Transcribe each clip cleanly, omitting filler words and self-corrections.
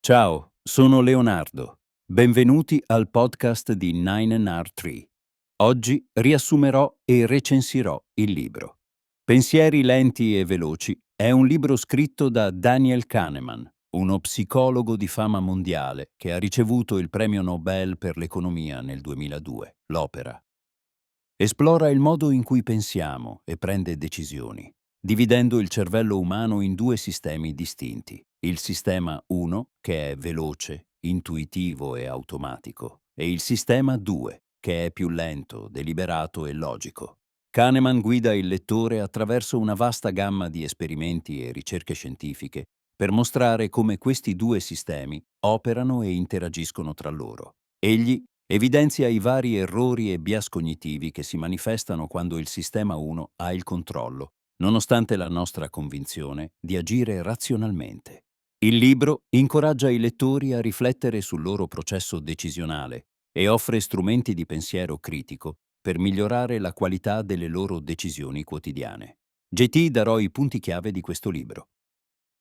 Ciao, sono Leonardo. Benvenuti al podcast di 9NR3. Oggi riassumerò e recensirò il libro. Pensieri lenti e veloci è un libro scritto da Daniel Kahneman, uno psicologo di fama mondiale che ha ricevuto il premio Nobel per l'economia nel 2002, l'Opera. Esplora il modo in cui pensiamo e prende decisioni, dividendo il cervello umano in due sistemi distinti. Il sistema 1, che è veloce, intuitivo e automatico, e il sistema 2, che è più lento, deliberato e logico. Kahneman guida il lettore attraverso una vasta gamma di esperimenti e ricerche scientifiche per mostrare come questi due sistemi operano e interagiscono tra loro. Egli evidenzia i vari errori e bias cognitivi che si manifestano quando il sistema 1 ha il controllo, nonostante la nostra convinzione di agire razionalmente. Il libro incoraggia i lettori a riflettere sul loro processo decisionale e offre strumenti di pensiero critico per migliorare la qualità delle loro decisioni quotidiane. GT darò i punti chiave di questo libro.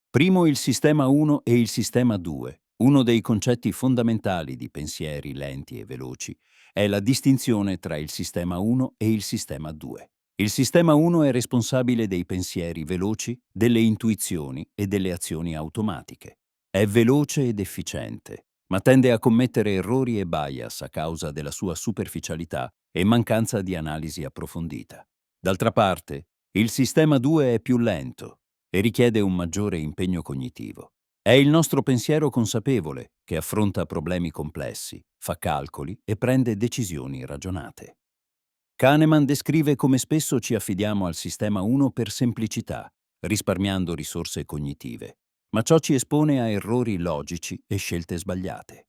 Primo il sistema 1 e il sistema 2. Uno dei concetti fondamentali di pensieri lenti e veloci è la distinzione tra il sistema 1 e il sistema 2. Il sistema 1 è responsabile dei pensieri veloci, delle intuizioni e delle azioni automatiche. È veloce ed efficiente, ma tende a commettere errori e bias a causa della sua superficialità e mancanza di analisi approfondita. D'altra parte, il sistema 2 è più lento e richiede un maggiore impegno cognitivo. È il nostro pensiero consapevole che affronta problemi complessi, fa calcoli e prende decisioni ragionate. Kahneman descrive come spesso ci affidiamo al sistema 1 per semplicità, risparmiando risorse cognitive, ma ciò ci espone a errori logici e scelte sbagliate.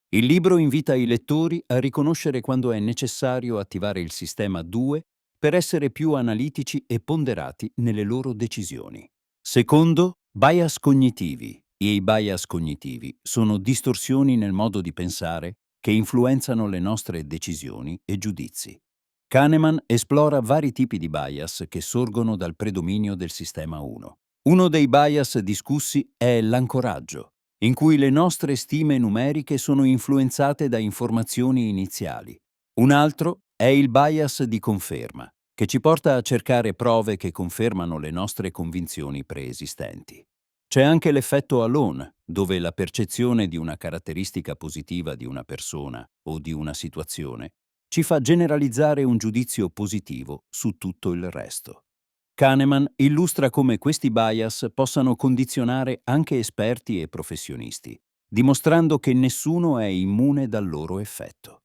Il libro invita i lettori a riconoscere quando è necessario attivare il sistema 2 per essere più analitici e ponderati nelle loro decisioni. Secondo, bias cognitivi. I bias cognitivi sono distorsioni nel modo di pensare che influenzano le nostre decisioni e giudizi. Kahneman esplora vari tipi di bias che sorgono dal predominio del sistema 1. Uno dei bias discussi è l'ancoraggio, in cui le nostre stime numeriche sono influenzate da informazioni iniziali. Un altro è il bias di conferma, che ci porta a cercare prove che confermano le nostre convinzioni preesistenti. C'è anche l'effetto Alone, dove la percezione di una caratteristica positiva di una persona o di una situazione ci fa generalizzare un giudizio positivo su tutto il resto. Kahneman illustra come questi bias possano condizionare anche esperti e professionisti, dimostrando che nessuno è immune dal loro effetto.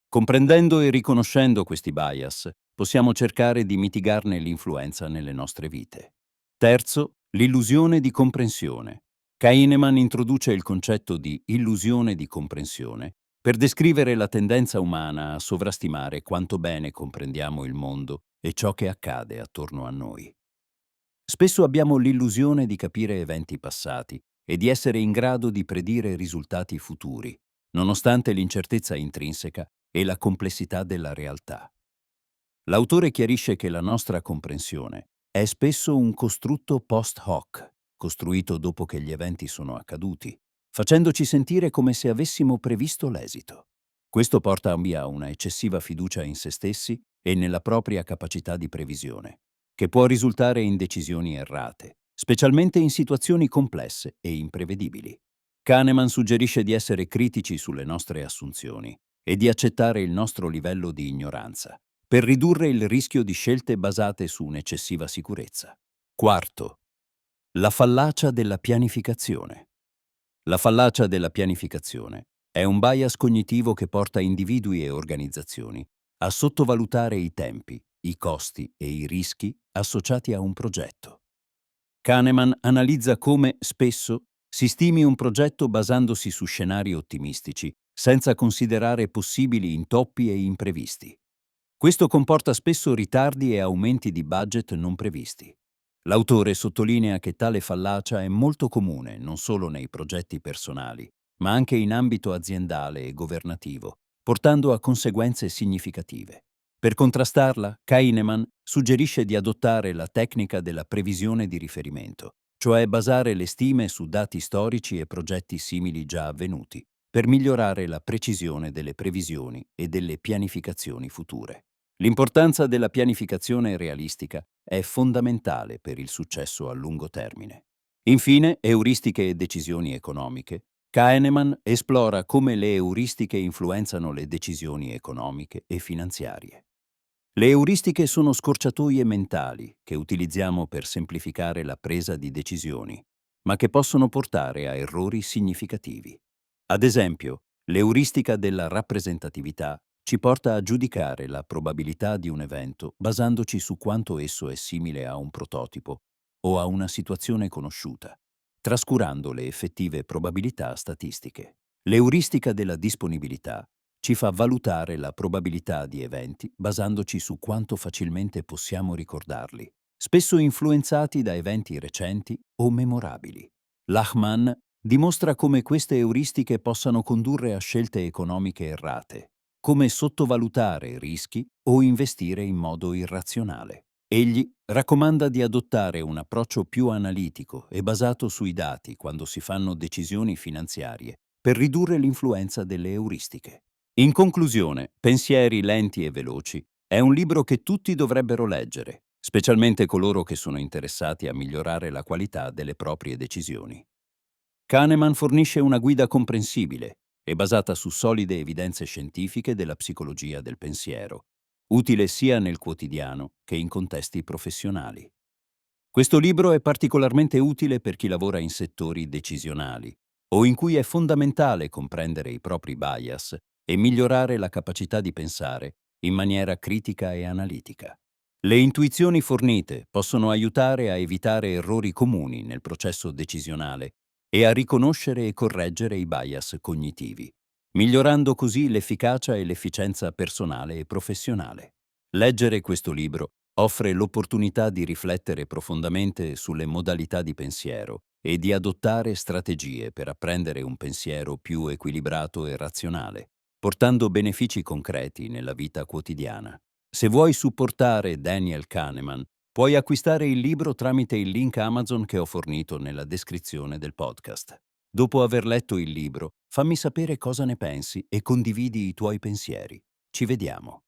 Comprendendo e riconoscendo questi bias, possiamo cercare di mitigarne l'influenza nelle nostre vite. Terzo, l'illusione di comprensione. Kahneman introduce il concetto di illusione di comprensione per descrivere la tendenza umana a sovrastimare quanto bene comprendiamo il mondo e ciò che accade attorno a noi. Spesso abbiamo l'illusione di capire eventi passati e di essere in grado di predire risultati futuri, nonostante l'incertezza intrinseca e la complessità della realtà. L'autore chiarisce che la nostra comprensione è spesso un costrutto post hoc, costruito dopo che gli eventi sono accaduti, facendoci sentire come se avessimo previsto l'esito. Questo porta via una eccessiva fiducia in se stessi e nella propria capacità di previsione, che può risultare in decisioni errate, specialmente in situazioni complesse e imprevedibili. Kahneman suggerisce di essere critici sulle nostre assunzioni e di accettare il nostro livello di ignoranza, per ridurre il rischio di scelte basate su un'eccessiva sicurezza. Quarto, la fallacia della pianificazione. La fallacia della pianificazione è un bias cognitivo che porta individui e organizzazioni a sottovalutare i tempi, i costi e i rischi associati a un progetto. Kahneman analizza come, spesso, si stimi un progetto basandosi su scenari ottimistici, senza considerare possibili intoppi e imprevisti. Questo comporta spesso ritardi e aumenti di budget non previsti. L'autore sottolinea che tale fallacia è molto comune non solo nei progetti personali, ma anche in ambito aziendale e governativo, portando a conseguenze significative. Per contrastarla, Kahneman suggerisce di adottare la tecnica della previsione di riferimento, cioè basare le stime su dati storici e progetti simili già avvenuti, per migliorare la precisione delle previsioni e delle pianificazioni future. L'importanza della pianificazione realistica è fondamentale per il successo a lungo termine. Infine, euristiche e decisioni economiche. Kahneman esplora come le euristiche influenzano le decisioni economiche e finanziarie. Le euristiche sono scorciatoie mentali che utilizziamo per semplificare la presa di decisioni, ma che possono portare a errori significativi. Ad esempio, l'euristica della rappresentatività ci porta a giudicare la probabilità di un evento basandoci su quanto esso è simile a un prototipo o a una situazione conosciuta, trascurando le effettive probabilità statistiche. L'euristica della disponibilità ci fa valutare la probabilità di eventi basandoci su quanto facilmente possiamo ricordarli, spesso influenzati da eventi recenti o memorabili. Lachman dimostra come queste euristiche possano condurre a scelte economiche errate, come sottovalutare rischi o investire in modo irrazionale. Egli raccomanda di adottare un approccio più analitico e basato sui dati quando si fanno decisioni finanziarie per ridurre l'influenza delle euristiche. In conclusione, Pensieri lenti e veloci è un libro che tutti dovrebbero leggere, specialmente coloro che sono interessati a migliorare la qualità delle proprie decisioni. Kahneman fornisce una guida comprensibile e basata su solide evidenze scientifiche della psicologia del pensiero, utile sia nel quotidiano che in contesti professionali. Questo libro è particolarmente utile per chi lavora in settori decisionali o in cui è fondamentale comprendere i propri bias e migliorare la capacità di pensare in maniera critica e analitica. Le intuizioni fornite possono aiutare a evitare errori comuni nel processo decisionale e a riconoscere e correggere i bias cognitivi, migliorando così l'efficacia e l'efficienza personale e professionale. Leggere questo libro offre l'opportunità di riflettere profondamente sulle modalità di pensiero e di adottare strategie per apprendere un pensiero più equilibrato e razionale, portando benefici concreti nella vita quotidiana. Se vuoi supportare Daniel Kahneman, puoi acquistare il libro tramite il link Amazon che ho fornito nella descrizione del podcast. Dopo aver letto il libro, fammi sapere cosa ne pensi e condividi i tuoi pensieri. Ci vediamo.